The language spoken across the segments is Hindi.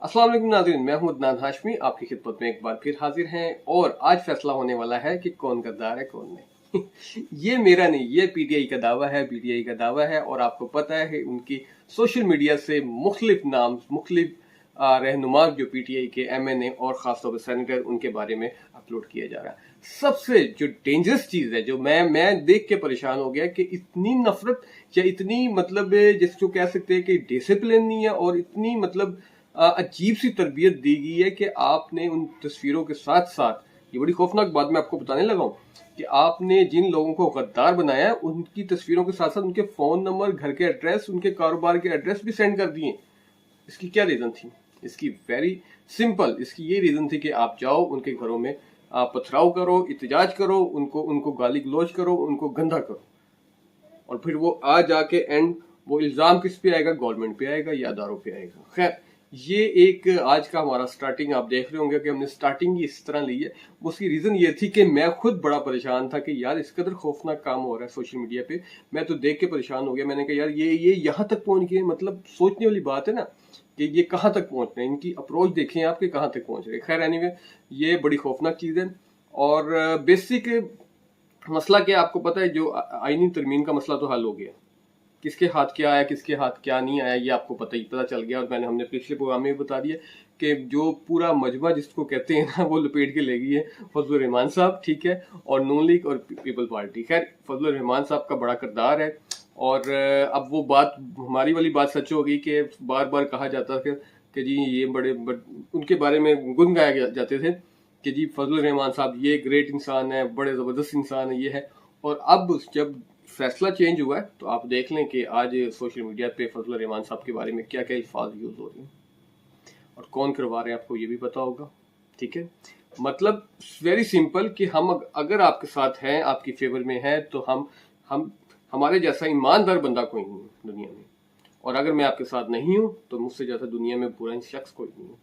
अस्सलाम वालेकुम नाज़रीन, मैं हूं अदनान हाशमी आपकी खिदमत में एक बार फिर हाजिर हैं। और आज फैसला होने वाला है कि कौन गद्दार है कौन नहीं। ये मेरा नहीं, ये पीटीआई का दावा है, पीटीआई का दावा है। और आपको पता है उनकी सोशल मीडिया से मुख्तलिफ नाम, मुख्तलिफ रहनुमा जो पीटीआई के एमएनए और खासतौर पर सेनेटर, उनके बारे में अपलोड किया जा रहा है। सबसे जो डेंजरस चीज है, जो मैं देख के परेशान हो गया कि इतनी नफरत या इतनी मतलब जिसको कह सकते हैं कि डिसिप्लिन नहीं है, और इतनी मतलब अजीब सी तरबियत दी गई है कि आपने उन तस्वीरों के साथ साथ, ये बड़ी खौफनाक बात मैं आपको बताने लगा हूं, कि आपने जिन लोगों को गद्दार बनाया है उनकी तस्वीरों के साथ साथ उनके फोन नंबर, घर के एड्रेस, उनके कारोबार के एड्रेस भी सेंड कर दिए। इसकी क्या रीजन थी? इसकी वेरी सिंपल, इसकी ये रीजन थी कि आप जाओ उनके घरों में, आप पथराव करो, इतजाज करो, उनको उनको गाली गलौज करो, उनको गंदा करो, और फिर वो आ जाके एंड वो इल्जाम किस पे आएगा? गवर्नमेंट पे आएगा या अदारों पे आएगा। खैर, ये एक आज का हमारा स्टार्टिंग, आप देख रहे होंगे कि हमने स्टार्टिंग ही इस तरह ली है। उसकी रीजन ये थी कि मैं खुद बड़ा परेशान था कि यार इस कदर खौफनाक काम हो रहा है सोशल मीडिया पे। मैं तो देख के परेशान हो गया। मैंने कहा यार ये यहाँ तक पहुंच गए, मतलब सोचने वाली बात है ना कि ये कहाँ तक पहुंच रहे हैं। इनकी अप्रोच देखें आपके कहाँ तक पहुंच रहे हैं। खैर एनीवे, ये बड़ी खौफनाक चीज है। और बेसिक मसला क्या आपको पता है? जो आईनी तरमीम का मसला तो हल हो गया। किसके हाथ क्या आया, किसके हाथ क्या नहीं आया, ये आपको पता चल गया। और हमने पिछले प्रोग्राम में भी बता दिया कि जो पूरा मजमा जिसको कहते हैं ना, वो लपेट के ले गई है फजलुर रहमान साहब, ठीक है, और नून लीग और पीपल पार्टी। खैर, फजलुर रहमान साहब का बड़ा किरदार है। और अब वो बात, हमारी वाली बात सच हो गई कि बार बार कहा जाता था कि जी ये उनके बारे में गुन गाए जाते थे कि जी फजलुर रहमान साहब ये ग्रेट इंसान है, बड़े ज़बरदस्त इंसान है, ये है। और अब जब फैसला चेंज हुआ है तो आप देख लें कि आज सोशल मीडिया पे फजलुर रहमान साहब के बारे में क्या क्या अल्फाज यूज हो रहे हैं और कौन करवा रहे हैं, आपको ये भी पता होगा। ठीक है, मतलब वेरी सिंपल कि हम अगर आपके साथ हैं, आपकी फेवर में है, तो हम हमारे जैसा ईमानदार बंदा कोई नहीं है दुनिया में। और अगर मैं आपके साथ नहीं हूं तो मुझसे जैसा दुनिया में बुरा शख्स कोई नहीं है।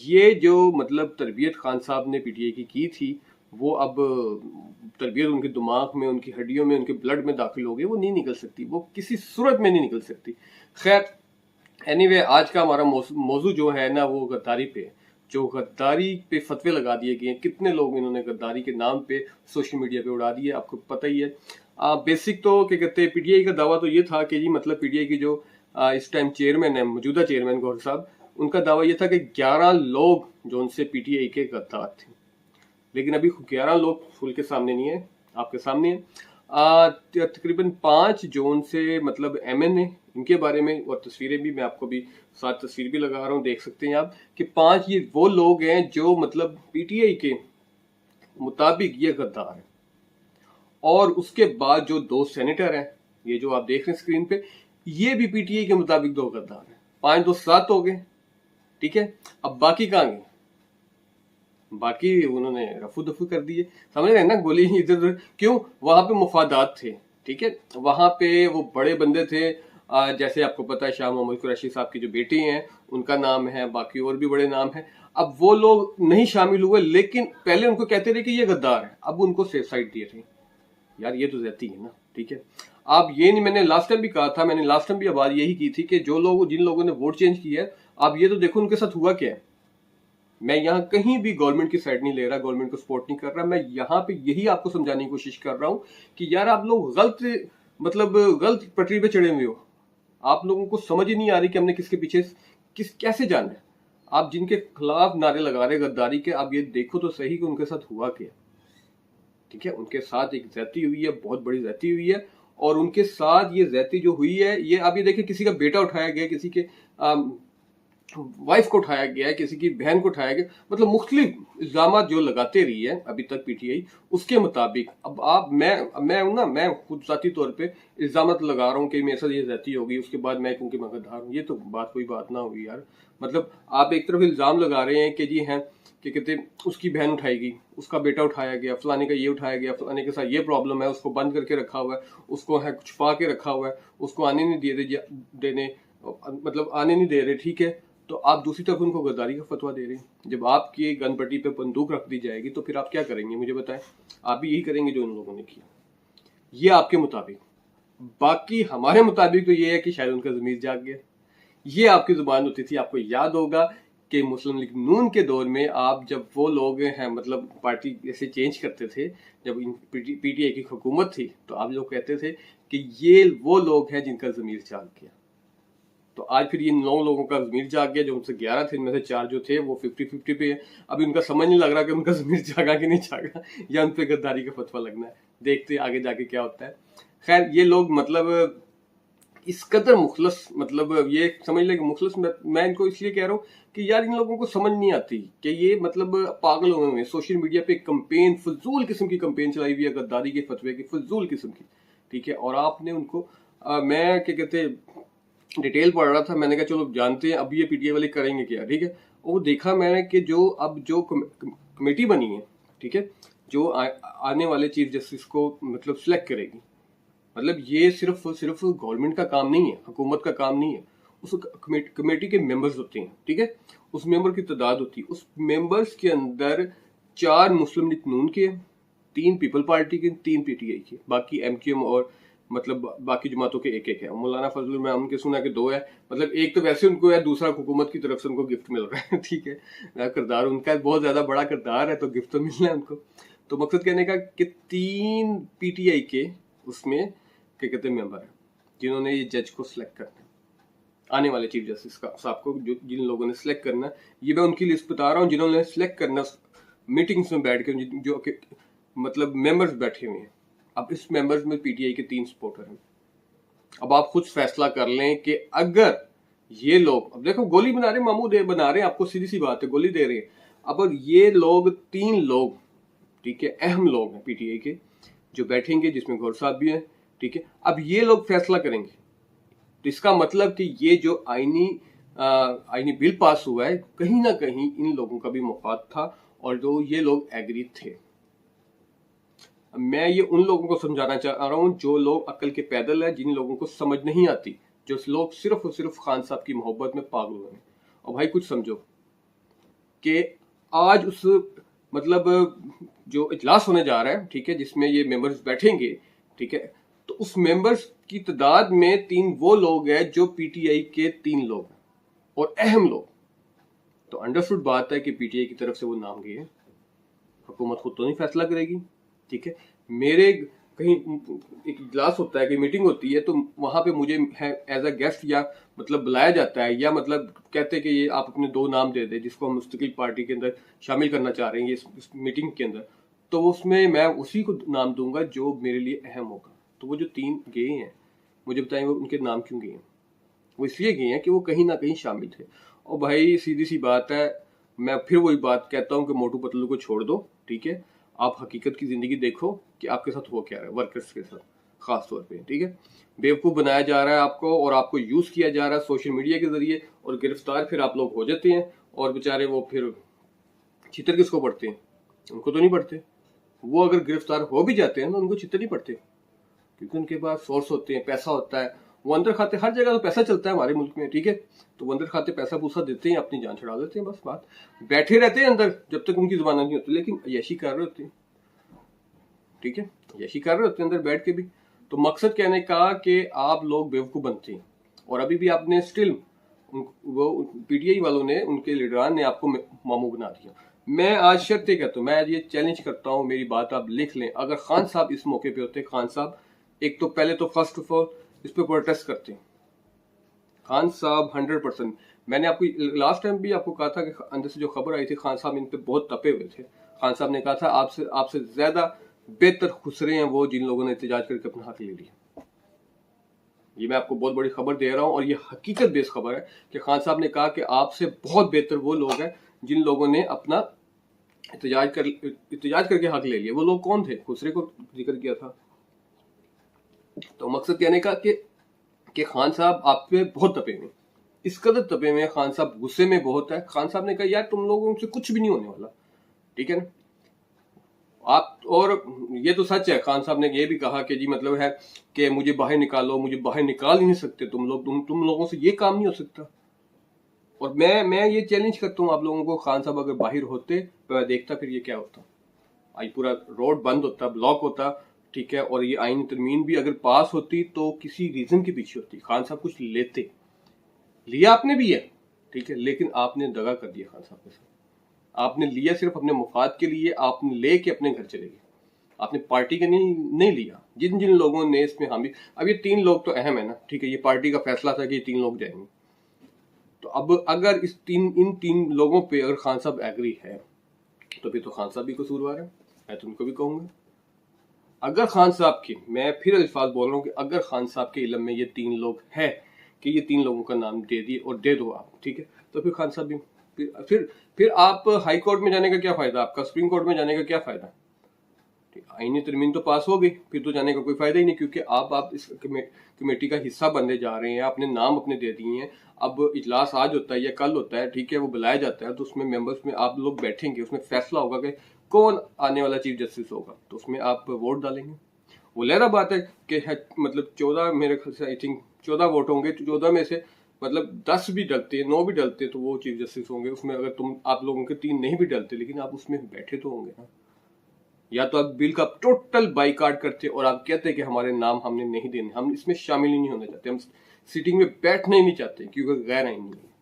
ये जो मतलब तरबियत खान साहब ने पीटीआई की थी, वो अब तरबियत उनके दिमाग में, उनकी हड्डियों में, उनके ब्लड में दाखिल हो गई। वो नहीं निकल सकती, वो किसी सूरत में नहीं निकल सकती। खैर एनीवे, आज का हमारा मौजू जो है ना, वो गद्दारी पे, जो गद्दारी पे फतवे लगा दिए गए हैं। कितने लोग इन्होंने गद्दारी के नाम पे सोशल मीडिया पे उड़ा दिए, आपको पता ही है। बेसिक तो क्या कहते हैं, पीटीआई का दावा तो ये था कि जी मतलब पीटीआई की जो इस टाइम चेयरमैन है, मौजूदा चेयरमैन गौहर साहब, उनका दावा यह था कि 11 लोग जो उनसे पीटीआई के गद्दार थे। लेकिन अभी 11 लोग खुल के सामने नहीं है, आपके सामने है। तकरीबन 5 जोन से मतलब एमएनए, इनके बारे में, और तस्वीरें भी मैं आपको भी साथ तस्वीर भी लगा रहा हूँ, देख सकते हैं आप कि 5 ये वो लोग हैं जो मतलब पीटीआई के मुताबिक ये गद्दार है। और उसके बाद जो 2 सेनेटर हैं, ये जो आप देख रहे हैं स्क्रीन पे, ये भी पीटीआई के मुताबिक 2 गद्दार हैं। 5 2 7 हो गए, ठीक है। अब बाकी कहाँ गए? बाकी उन्होंने रफू दफू कर दिए, समझ रहे हैं ना, गोली इधर उधर। क्यों? वहां पे मुफादात थे, ठीक है। वहां पे वो बड़े बंदे थे, जैसे आपको पता है शाह मोहम्मद कुरैशी साहब की जो बेटी हैं उनका नाम है, बाकी और भी बड़े नाम हैं। अब वो लोग नहीं शामिल हुए, लेकिन पहले उनको कहते रहे कि ये गद्दार है, अब उनको सेफ साइड दिए थे। यार ये तो ज्यादती है ना, ठीक है। आप ये नहीं, मैंने लास्ट टाइम भी कहा था, मैंने लास्ट टाइम भी आवाज यही की थी कि जो लोग, जिन लोगों ने वोट चेंज किया है, आप ये तो देखो उनके साथ हुआ क्या है। मैं यहाँ कहीं भी गवर्नमेंट की साइड नहीं ले रहा, गवर्नमेंट को सपोर्ट नहीं कर रहा। मैं यहाँ पे यही आपको समझाने की कोशिश कर रहा हूँ कि यार आप लोग गलत, मतलब गलत पटरी पे चढ़े हुए हो। आप लोगों को समझ ही नहीं आ रही कि हमने किसके पीछे कैसे जाना है। आप जिनके खिलाफ नारे लगा रहे गद्दारी के, आप ये देखो तो सही कि उनके साथ हुआ क्या। ठीक है, उनके साथ एक ज्यादती हुई है, बहुत बड़ी ज्यादती हुई है। और उनके साथ ये ज्यादती जो हुई है, ये आप ये देखिए, किसी का बेटा उठाया गया, किसी के वाइफ को उठाया गया है, किसी की बहन को उठाया गया, मतलब मुख्तलिफ इल्जाम जो लगाते रही है अभी तक पीटीआई, उसके मुताबिक अब आप मैं खुद जाती तौर पे इल्जाम लगा रहा हूँ कि मेरे साथ ये ज्यादती होगी, उसके बाद मैं क्योंकि मैं गद्दार हूँ। ये तो कोई बात ना होगी यार। मतलब आप एक तरफ इल्जाम लगा रहे हैं कि जी हैं कि कहते उसकी बहन उठाएगी, उसका बेटा उठाया गया, फलाने का ये उठाया गया, फलाने के साथ ये प्रॉब्लम है, उसको बंद करके रखा हुआ है, उसको है छुपा के रखा हुआ है, उसको आने नहीं देने, मतलब आने नहीं दे रहे, ठीक है। तो आप दूसरी तरफ उनको गद्दारी का फतवा दे रहे हैं। जब आपकी गन पट्टी पे बंदूक रख दी जाएगी तो फिर आप क्या करेंगे, मुझे बताएं। आप भी यही करेंगे जो इन लोगों ने किया, ये आपके मुताबिक। बाकी हमारे मुताबिक तो ये है कि शायद उनका ज़मीर जाग गया। ये आपकी जुबान होती थी, आपको याद होगा कि मुस्लिम लीग नून के दौर में आप जब वो लोग हैं मतलब पार्टी ऐसे चेंज करते थे, जब पीटीआई की हुकूमत थी, तो आप लोग कहते थे कि ये वो लोग हैं जिनका ज़मीर जाग गया। तो आज फिर ये 9 लोगों का ज़मीर जाग गया, जो उनसे 11 थे, इनमें से 4 जो थे वो 50-50 पे है। अभी उनका समझ नहीं लग रहा कि उनका ज़मीर जागा कि नहीं जागा, या उन पे गद्दारी का फतवा लगना है। देखते आगे जाके क्या होता है। खैर ये लोग मतलब इस कदर मुखलस, मतलब ये समझ लें कि मुखलस, मैं इनको इसलिए कह रहा हूँ कि यार इन लोगों को समझ नहीं आती कि ये मतलब पागल हुए हैं। सोशल मीडिया पे कंपेन, फजूल किस्म की कंपेन चलाई हुई है गद्दारी के फतवे की, फजूल किस्म की, ठीक है। और आपने उनको मैं क्या कहते डिटेल पढ़ रहा था, मैंने कहा चलो जानते हैं अब ये पीटीआई वाले करेंगे क्या, ठीक है। वो देखा मैंने कि जो अब जो कमेटी बनी है, ठीक है, जो आने वाले चीफ जस्टिस को मतलब सिलेक्ट करेगी, मतलब ये सिर्फ गवर्नमेंट का काम नहीं है, हुकूमत का काम नहीं है। उस कमेटी के मेंबर्स होते हैं, ठीक है, उस मेंबर की तादाद होती है। उस मेंबर्स के अंदर 4 मुस्लिम लीग नून के, 3 पीपल पार्टी के, 3 पीटीआई के, बाकी एमक्यूएम और मतलब बाकी जमातों के एक है। मौलाना फजलुर मैं उनके सुना के 2 है, मतलब एक तो वैसे उनको है, दूसरा हुकूमत की तरफ से उनको गिफ्ट मिल रहा है, ठीक है। किरदार उनका बहुत ज्यादा बड़ा किरदार है, तो गिफ्ट तो मिलना है उनको। तो मकसद कहने का कि 3 पीटीआई के उसमें क्या कहते हैं मेंबर है, जिन्होंने ये जज को सिलेक्ट करना है, आने वाले चीफ जस्टिस का साहब को, जो जिन लोगों ने सिलेक्ट करना है। ये मैं उनकी लिस्ट बता रहा हूँ जिन्होंने सिलेक्ट करना, मीटिंग्स में बैठ के जो मतलब मेंबर्स बैठे हुए हैं। अब इस मेंबर्स में पीटीआई के 3 सपोर्टर हैं। अब आप खुद फैसला कर लें कि अगर ये लोग, अब देखो गोली बना रहे, मामू बना रहे हैं आपको, सीधी सी बात है, गोली दे रहे हैं। अब ये लोग 3 लोग, ठीक है, अहम लोग हैं पीटीआई के जो बैठेंगे, जिसमें गौर साहब भी हैं, ठीक है। अब ये लोग फैसला करेंगे, तो इसका मतलब कि ये जो आईनी बिल पास हुआ है, कहीं ना कहीं इन लोगों का भी मुफाद था, और जो ये लोग एग्री थे। मैं ये उन लोगों को समझाना चाह रहा हूं जो लोग अक्ल के पैदल है, जिन लोगों को समझ नहीं आती, जो लोग सिर्फ और सिर्फ खान साहब की मोहब्बत में पागल हुए हैं। और भाई कुछ समझो कि आज उस मतलब जो इजलास होने जा रहा है, ठीक है, जिसमें ये मेंबर्स बैठेंगे, ठीक है, तो उस मेंबर्स की तादाद में 3 वो लोग हैं जो पीटीआई के 3 लोग हैं और अहम लोग। तो अंडरस्टूड बात है कि पीटीआई की तरफ से वो नाम गए हैं, हुकूमत खुद तो नहीं फैसला करेगी, ठीक है। मेरे कहीं एक इजलास होता है कि मीटिंग होती है, तो वहां पे मुझे एज अ गेस्ट या मतलब बुलाया जाता है, या मतलब कहते हैं कि ये आप अपने 2 नाम दे दे जिसको हम मुस्तकिल पार्टी के अंदर शामिल करना चाह रहे हैं इस मीटिंग के अंदर, तो उसमें मैं उसी को नाम दूंगा जो मेरे लिए अहम होगा। तो वो जो 3 गए हैं, मुझे बताएं वो उनके नाम क्यों गए हैं? वो इसलिए गए हैं कि वो कहीं ना कहीं शामिल थे। और भाई सीधी सी बात है, मैं फिर वही बात कहता हूँ कि मोटू पतलू को छोड़ दो, ठीक है, आप हकीकत की जिंदगी देखो कि आपके साथ हो क्या रहा है, वर्कर्स के साथ खास तौर पे, ठीक है। बेवकूफ बनाया जा रहा है आपको, और आपको यूज किया जा रहा है सोशल मीडिया के जरिए, और गिरफ्तार फिर आप लोग हो जाते हैं, और बेचारे वो फिर चित्र किसको पड़ते हैं? उनको तो नहीं पड़ते। वो अगर गिरफ्तार हो भी जाते हैं ना, उनको चित्र नहीं पड़ते, क्योंकि उनके पास सोर्स होते हैं, पैसा होता है, वो अंदर खाते, हर जगह तो पैसा चलता है हमारे मुल्क में, ठीक है। तो वो अंदर खाते पैसा पूसा देते हैं, अपनी जान छुड़ा देते हैं, बस बात। बैठे रहते हैं अंदर जब तक उनकी जमानत नहीं होती, लेकिन यशी कर रहे होते हैं, ठीक है, यशी कर रहे होते हैं अंदर बैठ के भी। तो मकसद कहने का कि आप लोग बेवकूफ बनते हैं, और अभी भी आपने स्टिल वो पीटीआई वालों ने, उनके लीडरान ने आपको मामू बना दिया। मैं आज शर्त कहता हूँ, मैं आज ये चैलेंज करता हूँ, मेरी बात आप लिख लें, अगर खान साहब इस मौके पे होते, खान साहब एक तो पहले तो फर्स्ट ऑफ ऑल इस पे प्रोटेस्ट करते हैं। खान साहब 100%, मैंने आपको लास्ट टाइम भी आपको कहा था कि अंदर से जो खबर आई थी, खान साहब इन पे बहुत तपे हुए थे। खान साहब ने कहा था आपसे ज्यादा बेहतर खुसरे हैं वो जिन लोगों ने एहतजाज करके अपना हक ले लिया। ये मैं आपको बहुत बड़ी खबर दे रहा हूं, और ये हकीकत बेस्ड खबर है कि खान साहब ने कहा कि आपसे बहुत बेहतर वो लोग हैं जिन लोगों ने अपना एहतजाज करके हक ले लिया। वो लोग कौन थे? खुसरे को जिक्र किया था। तो मकसद कहने का कि खान साहब आप पे बहुत तपे हुए, इस कदर तपे हुए, खान साहब गुस्से में बहुत है। खान साहब ने कहा यार तुम लोगों से कुछ भी नहीं होने वाला, ठीक है ना आप। और ये तो सच है, खान साहब ने ये भी कहा कि जी मतलब है कि मुझे बाहर निकालो, मुझे बाहर निकाल ही नहीं सकते तुम लोग, तुम लोगों से ये काम नहीं हो सकता। और मैं ये चैलेंज करता हूँ आप लोगों को, खान साहब अगर बाहर होते तो मैं देखता फिर ये क्या होता। आज पूरा रोड बंद होता, ब्लॉक होता, ठीक है, और ये आईनी तरमीम भी अगर पास होती तो किसी रीजन के पीछे होती। खान साहब कुछ लेते, लिया आपने भी है, ठीक है, लेकिन आपने दगा कर दिया खान साहब के साथ। आपने लिया सिर्फ अपने मुफाद के लिए, आपने लेके अपने घर चले गए, आपने पार्टी का नहीं लिया। जिन जिन लोगों ने इसमें हामी, अब ये 3 लोग तो अहम है ना, ठीक है, ये पार्टी का फैसला था कि ये 3 लोग जाएंगे। तो अब अगर इन 3 लोगों पे अगर खान साहब एग्री है तो फिर तो खान साहब भी कसूरवार है, मैं तो उनको भी कहूंगा। अगर खान साहब की, मैं फिर अल्फाज बोल रहा हूँ कि अगर खान साहब के इल्म में ये 3 लोग हैं कि ये 3 लोगों का नाम दे दिए और दे दो आप, ठीक है, तो फिर खान साहब भी फिर आप हाई कोर्ट में जाने का क्या फायदा, आपका सुप्रीम कोर्ट में जाने का क्या फायदा। आईनी तरमीम तो पास हो गई, फिर तो जाने का कोई फायदा ही नहीं, क्योंकि आप इस कमेटी का हिस्सा बनने जा रहे हैं, आपने नाम अपने दे दिए हैं। अब इजलास आज होता है या कल होता है, ठीक है, वो बुलाया जाता है, तो उसमें मेंबर्स में आप लोग बैठेंगे, उसमें फैसला होगा कि कौन आने वाला चीफ जस्टिस होगा, तो उसमें आप वोट डालेंगे। वो लहरा बात है कि मतलब 14, मेरे ख्याल से आई थिंक 14 वोट होंगे, तो 14 में से मतलब 10 भी डलते, 9 भी डलते तो वो चीफ जस्टिस होंगे। उसमें अगर आप लोगों के 3 नहीं भी डलते, लेकिन आप उसमें बैठे तो होंगे ना। या तो आप बिल का टोटल बाइकाट करते और आप कहते कि हमारे नाम हमने नहीं देने, हम इसमें शामिल ही नहीं होना चाहते, हम सीटिंग में बैठना ही नहीं चाहते क्योंकि गैर आईनी है।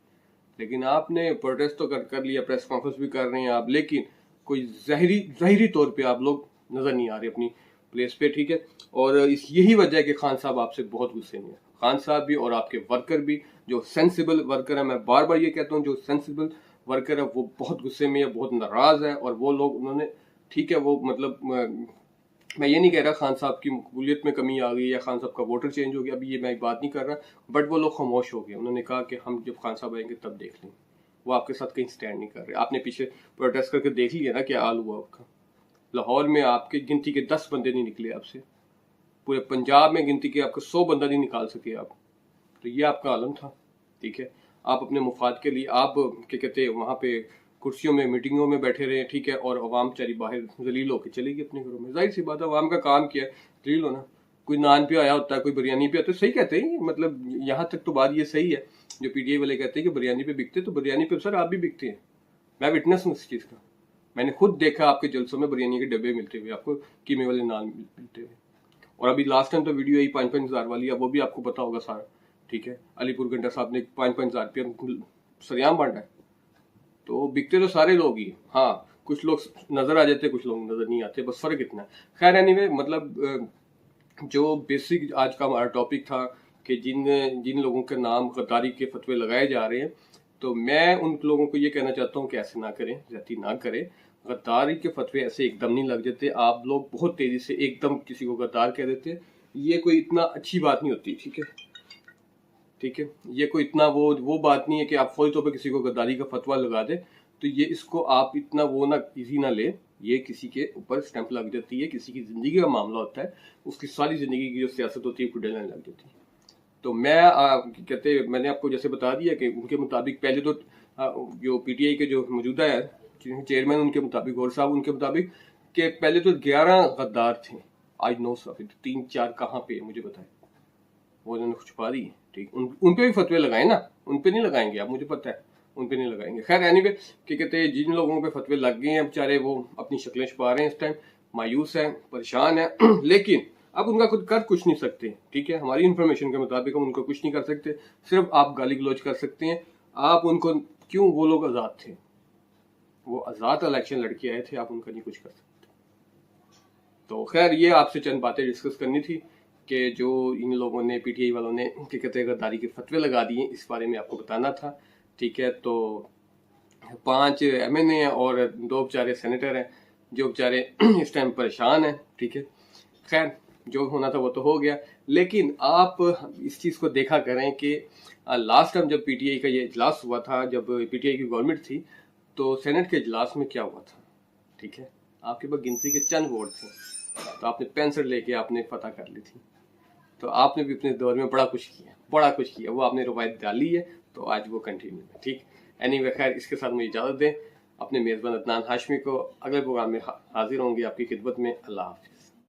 लेकिन आपने प्रोटेस्ट तो कर लिया, प्रेस कॉन्फ्रेंस भी कर रहे हैं आप, लेकिन कोई ज़ाहिरी तौर पे आप लोग नजर नहीं आ रहे अपनी प्लेस पे, ठीक है। और यही वजह है कि खान साहब आपसे बहुत गुस्से में है, खान साहब भी और आपके वर्कर भी, जो सेंसिबल वर्कर है, मैं बार बार ये कहता हूँ, जो सेंसिबल वर्कर है वो बहुत गुस्से में है, बहुत नाराज है। और वो लोग उन्होंने, ठीक है, वो मतलब मैं ये नहीं कह रहा खान साहब की मकबूलियत में कमी आ गई या खान साहब का वोटर चेंज हो गया, अभी ये मैं बात नहीं कर रहा, बट वो लोग खामोश हो गए। उन्होंने कहा कि हम जब खान साहब आएंगे तब देख लेंगे। वो आपके साथ कहीं स्टैंड नहीं कर रहे। आपने पीछे प्रोटेस्ट करके देख लिया ना क्या हाल हुआ आपका। लाहौर में आपके गिनती के 10 बंदे नहीं निकले आपसे, पूरे पंजाब में गिनती के आपको 100 बंदा नहीं निकाल सके आप। तो ये आपका आलम था, ठीक है। आप अपने मुफाद के लिए आप क्या कहते हैं वहाँ पे कुर्सियों में मीटिंगों में बैठे रहे, ठीक है, और अवाम बेचारी बाहर जलील होकर चली गई अपने घरों में। जाहिर सी बात है, अवाम का काम किया है जलील होना। कोई नान पे आया होता है, कोई बिरयानी पे आता है, सही कहते हैं, मतलब यहाँ तक तो बात ये सही है जो पीटीआई वाले कहते हैं कि बिरयानी पे बिकते, तो बिरयानी पे सर आप भी बिकते हैं। मैं विटनेस हूँ इस चीज़ का, मैंने खुद देखा आपके जलसों में बिरयानी के डब्बे मिलते हुए, आपको कीमे वाले नान मिलते हुए। और अभी लास्ट टाइम तो वीडियो यही 5-5 हज़ार वाली है, वो भी आपको पता होगा सारा, ठीक है। अलीपुर गंडा साहब ने 5-5 हज़ार रुपया सरेआम बांटा है। तो बिकते तो सारे लोग ही, हाँ, कुछ लोग नजर आ जाते, कुछ लोग नजर नहीं आते, बस फर्क इतना है। खैर एनीवे, मतलब जो बेसिक आज का हमारा टॉपिक था कि जिन लोगों के नाम गद्दारी के फतवे लगाए जा रहे हैं, तो मैं उन लोगों को ये कहना चाहता हूँ कि ऐसे ना करें, ज्यादती ना करें। गद्दारी के फतवे ऐसे एकदम नहीं लग जाते, आप लोग बहुत तेजी से एकदम किसी को गद्दार कह देते, ये कोई इतना अच्छी बात नहीं होती, ठीक है, ठीक है। ये कोई इतना वो बात नहीं है कि आप फौरी तौर पर किसी को गद्दारी का फतवा लगा दे, तो ये इसको आप इतना वो ना इजी ना ले। ये किसी के ऊपर स्टैंप लग जाती है, किसी की जिंदगी का मामला होता है, उसकी सारी जिंदगी की जो सियासत होती है फुटने लग जाती है। तो मैं मैंने आपको जैसे बता दिया कि उनके मुताबिक पहले तो जो पीटीआई के जो मौजूदा है चेयरमैन, उनके मुताबिक गौर साहब, उनके मुताबिक कि पहले तो 11 गद्दार थे, आज 9 साफिर, 3-4 कहाँ पे मुझे बताए, वो उन्होंने छुपा दी, ठीक। उन पे भी फतवे लगाए ना, उन पे नहीं लगाएंगे आप, मुझे पता है उन पे नहीं लगाएंगे। खैर एनीवे, क्या कहते हैं, जिन लोगों पे फतवे लग गए हैं बेचारे, वो अपनी शक्लें छुपा रहे हैं इस टाइम, मायूस हैं, परेशान हैं लेकिन अब उनका खुद कर कुछ नहीं सकते, ठीक है। हमारी इन्फॉर्मेशन के मुताबिक हम उनको कुछ नहीं कर सकते, सिर्फ आप गाली गलौज कर सकते हैं। आप उनको, क्यों, वो लोग आज़ाद थे, वो आज़ाद इलेक्शन लड़के आए थे, आप उनका नहीं कुछ कर सकते। तो खैर ये आपसे चंद बातें डिस्कस करनी थी कि जो इन लोगों ने, पीटीआई वालों ने, क्या कहते हैं, गद्दारी के फतवे लगा दिए, इस बारे में आपको बताना था, ठीक है। तो 5 एमएनए हैं और 2 बेचारे सेनेटर हैं जो बेचारे इस टाइम परेशान हैं, ठीक है। खैर जो होना था वो तो हो गया, लेकिन आप इस चीज़ को देखा करें कि लास्ट टाइम जब पीटीआई का ये इजलास हुआ था, जब पीटीआई की गवर्नमेंट थी, तो सेनेट के इजलास में क्या हुआ था, ठीक है, आपके पास गिनती के चंद वोट थे, तो आपने पेंसिल लेके आपने फतह कर ली थी। तो आपने भी अपने दौर में बड़ा कुछ किया, वो आपने रवायत डाली है, तो आज वो कंटिन्यू है, ठीक। एनीवे, खैर इसके साथ मुझे इजाज़त दें। अपने मेज़बान अदनान हाशमी को अगले प्रोग्राम में हाजिर होंगे आपकी खिदमत में। अल्लाह हाफिज़।